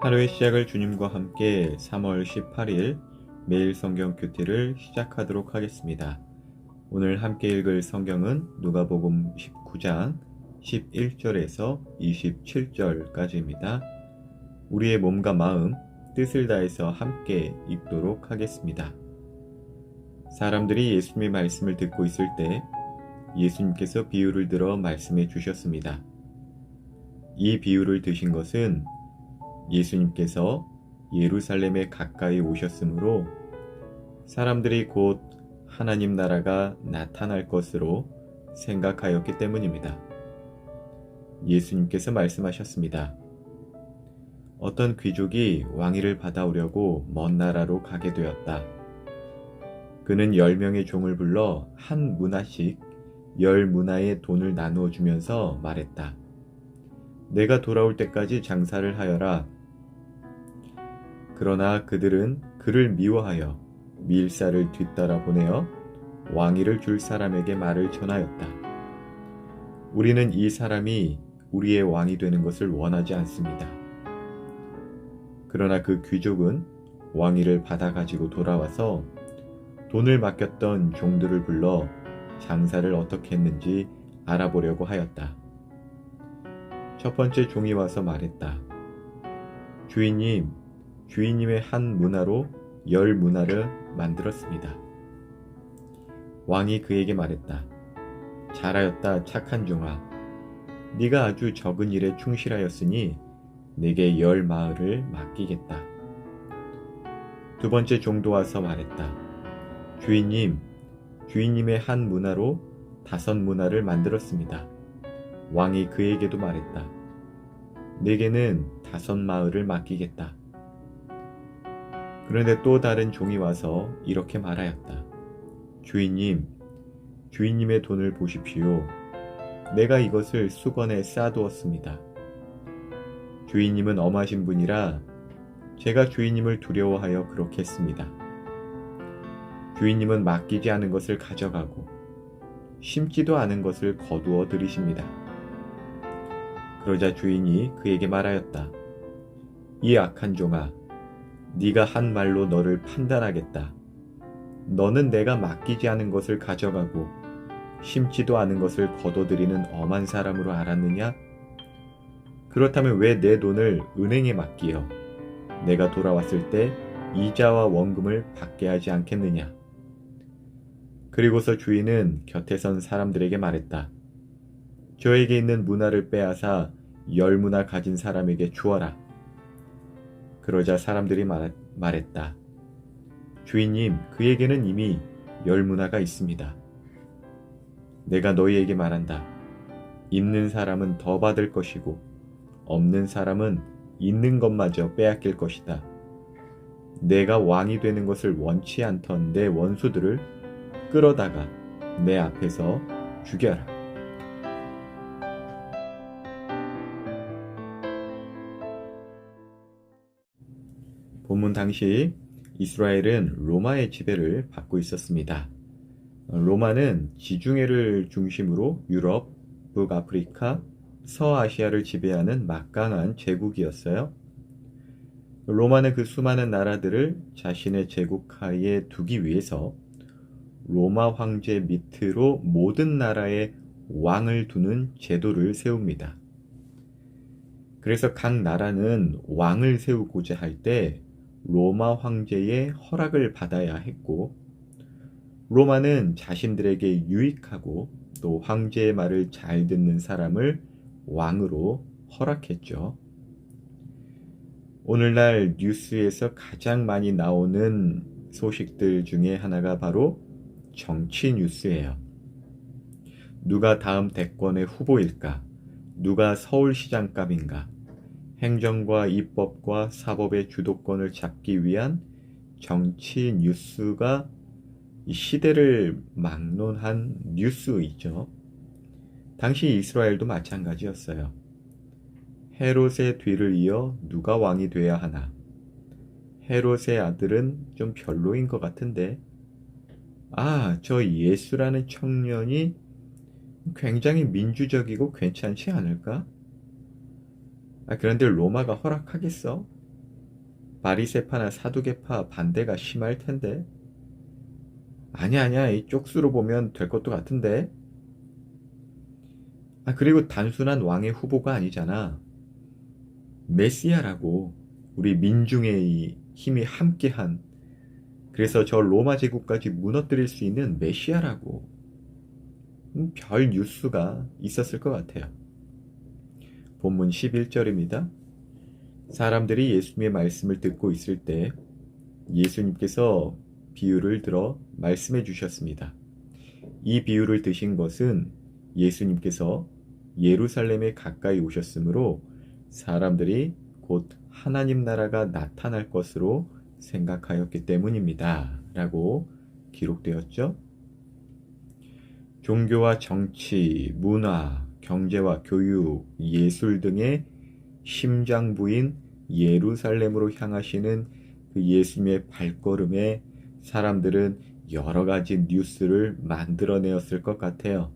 하루의 시작을 주님과 함께 3월 18일 매일 성경 큐티를 시작하도록 하겠습니다. 오늘 함께 읽을 성경은 누가복음 19장 11절에서 27절까지입니다. 우리의 몸과 마음, 뜻을 다해서 함께 읽도록 하겠습니다. 사람들이 예수님의 말씀을 듣고 있을 때 예수님께서 비유를 들어 말씀해 주셨습니다. 이 비유를 드신 것은 예수님께서 예루살렘에 가까이 오셨으므로 사람들이 곧 하나님 나라가 나타날 것으로 생각하였기 때문입니다. 예수님께서 말씀하셨습니다. 어떤 귀족이 왕위를 받아오려고 먼 나라로 가게 되었다. 그는 10명의 종을 불러 한 문화씩 10문화의 돈을 나누어 주면서 말했다. 내가 돌아올 때까지 장사를 하여라. 그러나 그들은 그를 미워하여 밀사를 뒤따라 보내어 왕위를 줄 사람에게 말을 전하였다. 우리는 이 사람이 우리의 왕이 되는 것을 원하지 않습니다. 그러나 그 귀족은 왕위를 받아 가지고 돌아와서 돈을 맡겼던 종들을 불러 장사를 어떻게 했는지 알아보려고 하였다. 첫 번째 종이 와서 말했다. 주인님의 한 문화로 10문화를 만들었습니다. 왕이 그에게 말했다. 잘하였다, 착한 종아. 네가 아주 적은 일에 충실하였으니 내게 10마을을 맡기겠다. 두 번째 종도 와서 말했다. 주인님의 한 문화로 5문화를 만들었습니다. 왕이 그에게도 말했다. 내게는 5마을을 맡기겠다. 그런데 또 다른 종이 와서 이렇게 말하였다. 주인님의 돈을 보십시오. 내가 이것을 수건에 쌓아두었습니다. 주인님은 엄하신 분이라 제가 주인님을 두려워하여 그렇게 했습니다. 주인님은 맡기지 않은 것을 가져가고 심지도 않은 것을 거두어 들이십니다. 그러자 주인이 그에게 말하였다. 이 악한 종아, 네가 한 말로 너를 판단하겠다. 너는 내가 맡기지 않은 것을 가져가고 심지도 않은 것을 거둬들이는 엄한 사람으로 알았느냐? 그렇다면 왜 내 돈을 은행에 맡기어 내가 돌아왔을 때 이자와 원금을 받게 하지 않겠느냐? 그리고서 주인은 곁에 선 사람들에게 말했다. 저에게 있는 문화를 빼앗아 10문화 가진 사람에게 주어라. 그러자 사람들이 말했다. 주인님, 그에게는 이미 10문화가 있습니다. 내가 너희에게 말한다. 있는 사람은 더 받을 것이고 없는 사람은 있는 것마저 빼앗길 것이다. 내가 왕이 되는 것을 원치 않던 내 원수들을 끌어다가 내 앞에서 죽여라. 본문 당시 이스라엘은 로마의 지배를 받고 있었습니다. 로마는 지중해를 중심으로 유럽, 북아프리카, 서아시아를 지배하는 막강한 제국이었어요. 로마는 그 수많은 나라들을 자신의 제국하에 두기 위해서 로마 황제 밑으로 모든 나라의 왕을 두는 제도를 세웁니다. 그래서 각 나라는 왕을 세우고자 할 때 로마 황제의 허락을 받아야 했고, 로마는 자신들에게 유익하고 또 황제의 말을 잘 듣는 사람을 왕으로 허락했죠. 오늘날 뉴스에서 가장 많이 나오는 소식들 중에 하나가 바로 정치 뉴스예요. 누가 다음 대권의 후보일까? 누가 서울시장감인가? 행정과 입법과 사법의 주도권을 잡기 위한 정치 뉴스가 이 시대를 막론한 뉴스이죠. 당시 이스라엘도 마찬가지였어요. 헤롯의 뒤를 이어 누가 왕이 돼야 하나? 헤롯의 아들은 좀 별로인 것 같은데, 저 예수라는 청년이 굉장히 민주적이고 괜찮지 않을까? 그런데 로마가 허락하겠어? 바리새파나 사두개파 반대가 심할 텐데. 아니야, 이 쪽수로 보면 될 것도 같은데. 그리고 단순한 왕의 후보가 아니잖아. 메시아라고. 우리 민중의 힘이 함께한, 그래서 저 로마 제국까지 무너뜨릴 수 있는 메시아라고. 별 뉴스가 있었을 것 같아요. 본문 11절입니다. 사람들이 예수님의 말씀을 듣고 있을 때 예수님께서 비유를 들어 말씀해 주셨습니다. 이 비유를 드신 것은 예수님께서 예루살렘에 가까이 오셨으므로 사람들이 곧 하나님 나라가 나타날 것으로 생각하였기 때문입니다. 라고 기록되었죠. 종교와 정치, 문화, 경제와 교육, 예술 등의 심장부인 예루살렘으로 향하시는 그 예수님의 발걸음에 사람들은 여러 가지 뉴스를 만들어내었을 것 같아요.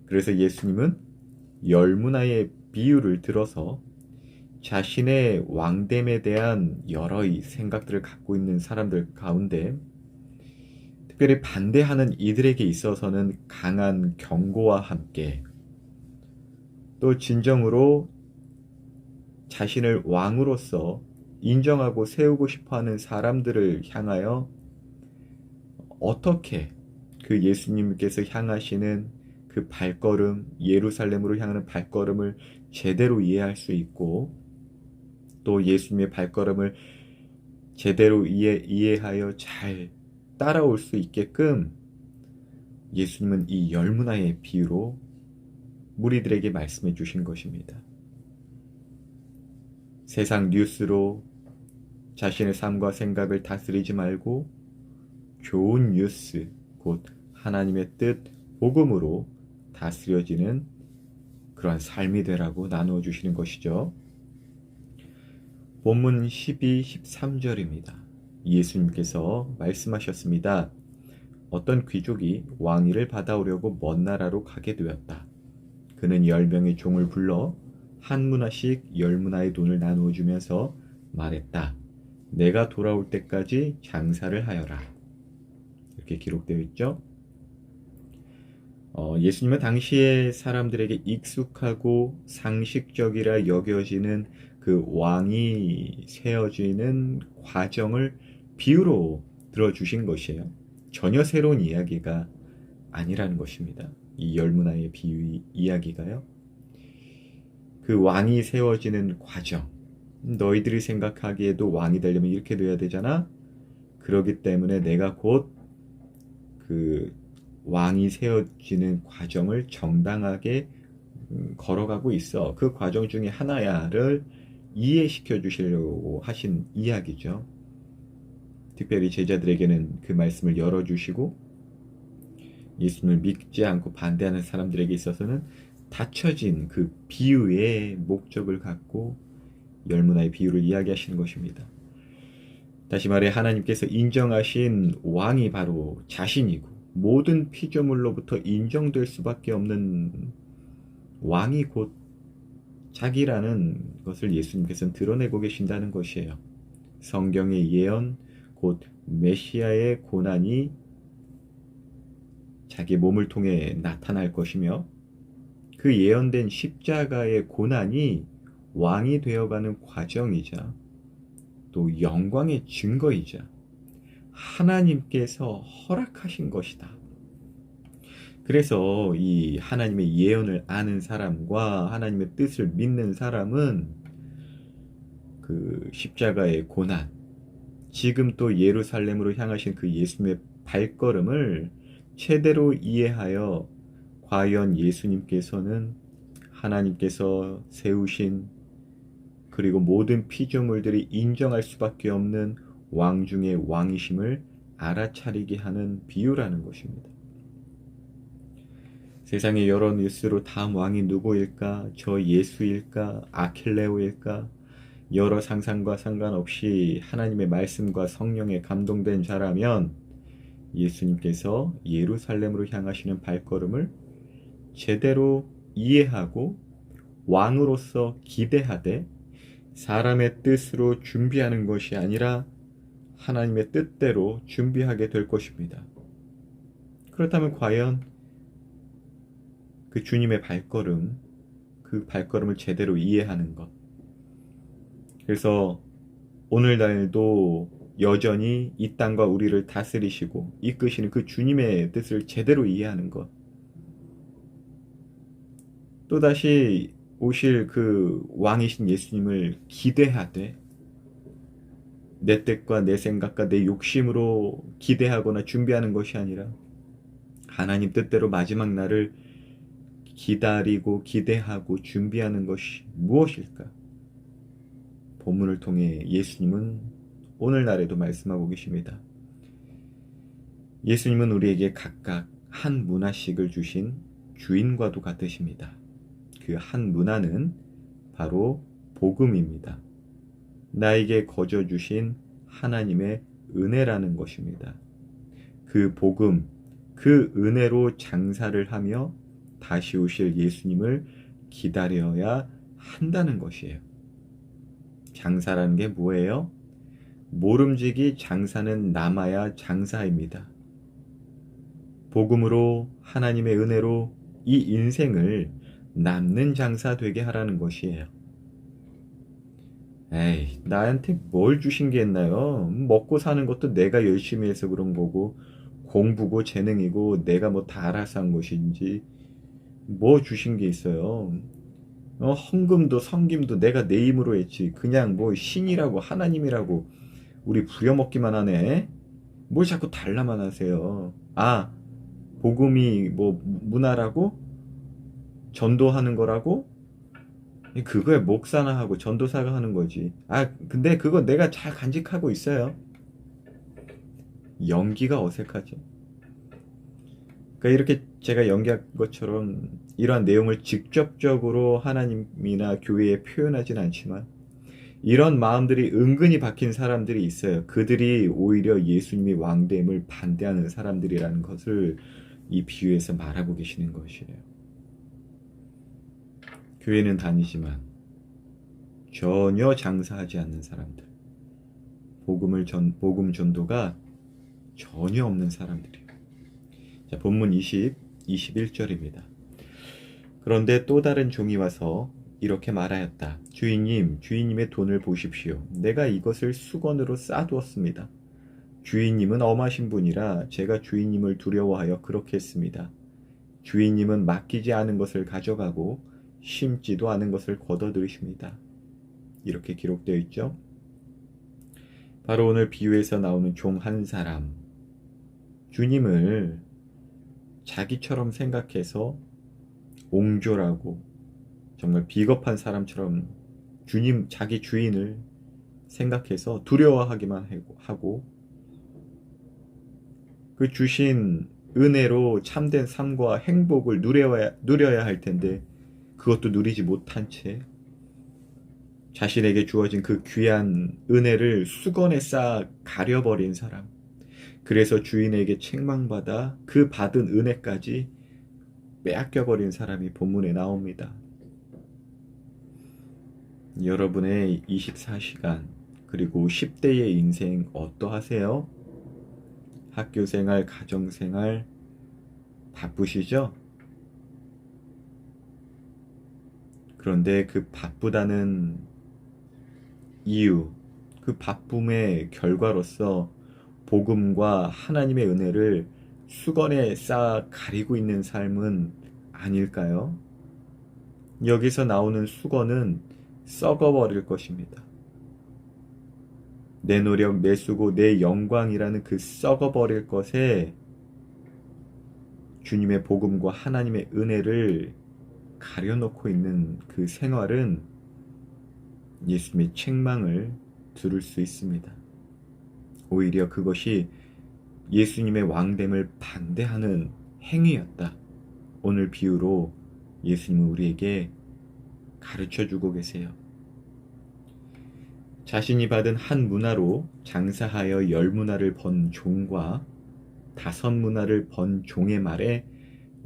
그래서 예수님은 열문화의 비유를 들어서 자신의 왕됨에 대한 여러 생각들을 갖고 있는 사람들 가운데 특별히 반대하는 이들에게 있어서는 강한 경고와 함께 또 진정으로 자신을 왕으로서 인정하고 세우고 싶어하는 사람들을 향하여 어떻게 그 예수님께서 향하시는 그 발걸음, 예루살렘으로 향하는 발걸음을 제대로 이해할 수 있고 또 예수님의 발걸음을 제대로 이해하여 잘 따라올 수 있게끔 예수님은 이 열문화의 비유로 무리들에게 말씀해 주신 것입니다. 세상 뉴스로 자신의 삶과 생각을 다스리지 말고 좋은 뉴스, 곧 하나님의 뜻, 복음으로 다스려지는 그러한 삶이 되라고 나누어 주시는 것이죠. 본문 12, 13절입니다. 예수님께서 말씀하셨습니다. 어떤 귀족이 왕위를 받아오려고 먼 나라로 가게 되었다. 그는 10명의 종을 불러 한 문화씩 10문화의 돈을 나누어 주면서 말했다. 내가 돌아올 때까지 장사를 하여라. 이렇게 기록되어 있죠. 예수님은 당시의 사람들에게 익숙하고 상식적이라 여겨지는 그 왕이 세워지는 과정을 비유로 들어주신 것이에요. 전혀 새로운 이야기가 아니라는 것입니다. 이 열문화의 비유 이야기가요. 그 왕이 세워지는 과정, 너희들이 생각하기에도 왕이 되려면 이렇게 돼야 되잖아. 그렇기 때문에 내가 곧 그 왕이 세워지는 과정을 정당하게 걸어가고 있어. 그 과정 중에 하나야를 이해시켜 주시려고 하신 이야기죠. 특별히 제자들에게는 그 말씀을 열어주시고 예수님을 믿지 않고 반대하는 사람들에게 있어서는 닫혀진 그 비유의 목적을 갖고 열문화의 비유를 이야기하시는 것입니다. 다시 말해 하나님께서 인정하신 왕이 바로 자신이고 모든 피조물로부터 인정될 수밖에 없는 왕이 곧 자기라는 것을 예수님께서는 드러내고 계신다는 것이에요. 성경의 예언, 곧 메시아의 고난이 자기 몸을 통해 나타날 것이며 그 예언된 십자가의 고난이 왕이 되어가는 과정이자 또 영광의 증거이자 하나님께서 허락하신 것이다. 그래서 이 하나님의 예언을 아는 사람과 하나님의 뜻을 믿는 사람은 그 십자가의 고난, 지금 또 예루살렘으로 향하신 그 예수님의 발걸음을 제대로 이해하여 과연 예수님께서는 하나님께서 세우신 그리고 모든 피조물들이 인정할 수밖에 없는 왕 중의 왕이심을 알아차리게 하는 비유라는 것입니다. 세상의 여러 뉴스로 다음 왕이 누구일까? 저 예수일까? 아킬레오일까? 여러 상상과 상관없이 하나님의 말씀과 성령에 감동된 자라면 예수님께서 예루살렘으로 향하시는 발걸음을 제대로 이해하고 왕으로서 기대하되 사람의 뜻으로 준비하는 것이 아니라 하나님의 뜻대로 준비하게 될 것입니다. 그렇다면 과연 그 주님의 발걸음, 그 발걸음을 제대로 이해하는 것. 그래서 오늘날도 여전히 이 땅과 우리를 다스리시고 이끄시는 그 주님의 뜻을 제대로 이해하는 것. 또다시 오실 그 왕이신 예수님을 기대하되 내 뜻과 내 생각과 내 욕심으로 기대하거나 준비하는 것이 아니라 하나님 뜻대로 마지막 날을 기다리고 기대하고 준비하는 것이 무엇일까? 본문을 통해 예수님은 오늘날에도 말씀하고 계십니다. 예수님은 우리에게 각각 한 문화씩을 주신 주인과도 같으십니다. 그 한 문화는 바로 복음입니다. 나에게 거저 주신 하나님의 은혜라는 것입니다. 그 복음, 그 은혜로 장사를 하며 다시 오실 예수님을 기다려야 한다는 것이에요. 장사라는 게 뭐예요? 모름지기 장사는 남아야 장사입니다. 복음으로 하나님의 은혜로 이 인생을 남는 장사 되게 하라는 것이에요. 에이, 나한테 뭘 주신 게 있나요? 먹고 사는 것도 내가 열심히 해서 그런 거고 공부고 재능이고 내가 뭐 다 알아서 한 것인지 뭐 주신 게 있어요. 헌금도 성김도 내가 내 힘으로 했지. 그냥 뭐 신이라고 하나님이라고 우리 부려먹기만 하네. 뭘 자꾸 달라만 하세요. 아, 복음이 뭐 문화라고? 전도하는 거라고? 그거에 목사나 하고 전도사가 하는 거지. 아, 근데 그거 내가 잘 간직하고 있어요. 연기가 어색하죠. 그러니까 이렇게 제가 연기한 것처럼 이러한 내용을 직접적으로 하나님이나 교회에 표현하진 않지만 이런 마음들이 은근히 박힌 사람들이 있어요. 그들이 오히려 예수님이 왕됨을 반대하는 사람들이라는 것을 이 비유에서 말하고 계시는 것이에요. 교회는 다니지만 전혀 장사하지 않는 사람들, 복음 전도가 전혀 없는 사람들이에요. 자, 본문 21절입니다. 그런데 또 다른 종이 와서 이렇게 말하였다. 주인님, 주인님의 돈을 보십시오. 내가 이것을 수건으로 싸두었습니다. 주인님은 엄하신 분이라 제가 주인님을 두려워하여 그렇게 했습니다. 주인님은 맡기지 않은 것을 가져가고 심지도 않은 것을 걷어들이십니다. 이렇게 기록되어 있죠. 바로 오늘 비유에서 나오는 종 한 사람, 주님을 자기처럼 생각해서 옹졸하고 정말 비겁한 사람처럼 주님, 자기 주인을 생각해서 두려워하기만 하고 그 주신 은혜로 참된 삶과 행복을 누려야 할 텐데 그것도 누리지 못한 채 자신에게 주어진 그 귀한 은혜를 수건에 쌓아 가려버린 사람, 그래서 주인에게 책망받아 그 받은 은혜까지 빼앗겨버린 사람이 본문에 나옵니다. 여러분의 24시간 그리고 10대의 인생 어떠하세요? 학교생활, 가정생활 바쁘시죠? 그런데 그 바쁘다는 이유, 그 바쁨의 결과로서 복음과 하나님의 은혜를 수건에 쌓아 가리고 있는 삶은 아닐까요? 여기서 나오는 수건은 썩어버릴 것입니다. 내 노력, 내 수고, 내 영광이라는 그 썩어버릴 것에 주님의 복음과 하나님의 은혜를 가려놓고 있는 그 생활은 예수님의 책망을 들을 수 있습니다. 오히려 그것이 예수님의 왕됨을 반대하는 행위였다. 오늘 비유로 예수님은 우리에게 가르쳐주고 계세요. 자신이 받은 한 문화로 장사하여 10문화를 번 종과 5문화를 번 종의 말에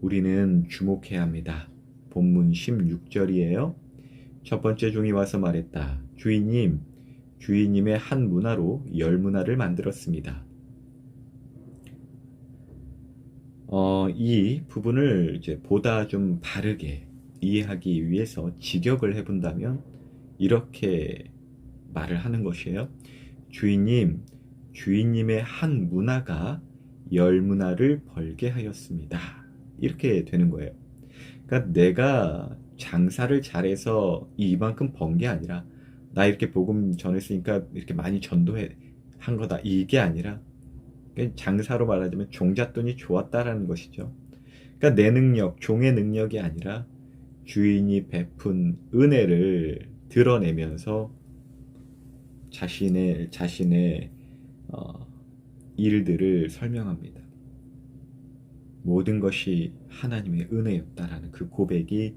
우리는 주목해야 합니다. 본문 16절이에요. 첫 번째 종이 와서 말했다. 주인님, 주인님의 한 문화로 10문화를 만들었습니다. 이 부분을 이제 보다 좀 바르게 이해하기 위해서 직역을 해본다면 이렇게 말을 하는 것이에요. 주인님, 주인님의 한 문화가 10문화를 벌게 하였습니다. 이렇게 되는 거예요. 그러니까 내가 장사를 잘해서 이만큼 번 게 아니라 나 이렇게 복음 전했으니까 이렇게 많이 전도해 한 거다. 이게 아니라 장사로 말하자면 종잣돈이 좋았다라는 것이죠. 그러니까 내 능력, 종의 능력이 아니라 주인이 베푼 은혜를 드러내면서 자신의 일들을 설명합니다. 모든 것이 하나님의 은혜였다라는 그 고백이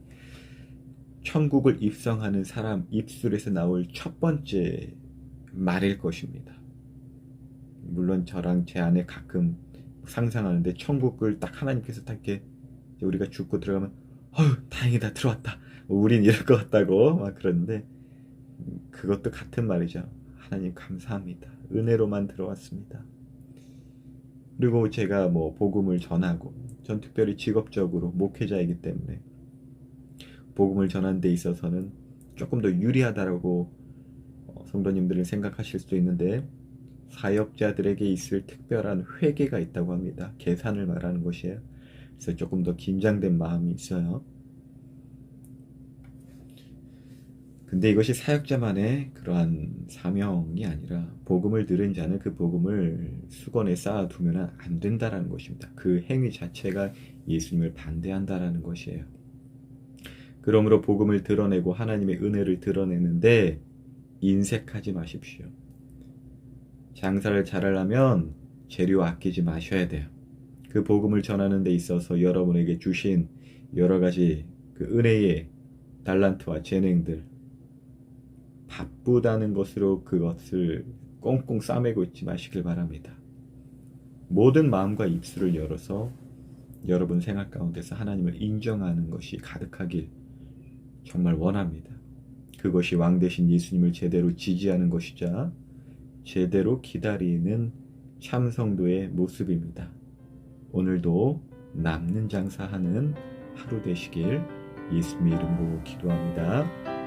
천국을 입성하는 사람 입술에서 나올 첫 번째 말일 것입니다. 물론 저랑 제 아내 가끔 상상하는데 천국을 딱 하나님께서 딱 이렇게 우리가 죽고 들어가면 다행이다 들어왔다 우린 이럴 것 같다고 막 그러는데 그것도 같은 말이죠. 하나님 감사합니다. 은혜로만 들어왔습니다. 그리고 제가 복음을 전하고 전 특별히 직업적으로 목회자이기 때문에 복음을 전하는 데 있어서는 조금 더 유리하다라고 성도님들은 생각하실 수도 있는데 사역자들에게 있을 특별한 회개가 있다고 합니다. 계산을 말하는 것이에요. 그래서 조금 더 긴장된 마음이 있어요. 근데 이것이 사역자만의 그러한 사명이 아니라 복음을 들은 자는 그 복음을 수건에 쌓아두면 안 된다라는 것입니다. 그 행위 자체가 예수님을 반대한다라는 것이에요. 그러므로 복음을 드러내고 하나님의 은혜를 드러내는데 인색하지 마십시오. 장사를 잘하려면 재료 아끼지 마셔야 돼요. 그 복음을 전하는 데 있어서 여러분에게 주신 여러 가지 그 은혜의 달란트와 재능들 바쁘다는 것으로 그것을 꽁꽁 싸매고 있지 마시길 바랍니다. 모든 마음과 입술을 열어서 여러분 생활 가운데서 하나님을 인정하는 것이 가득하길 정말 원합니다. 그것이 왕 대신 예수님을 제대로 지지하는 것이자 제대로 기다리는 참 성도의 모습입니다. 오늘도 남는 장사하는 하루 되시길 예수님의 이름으로 기도합니다.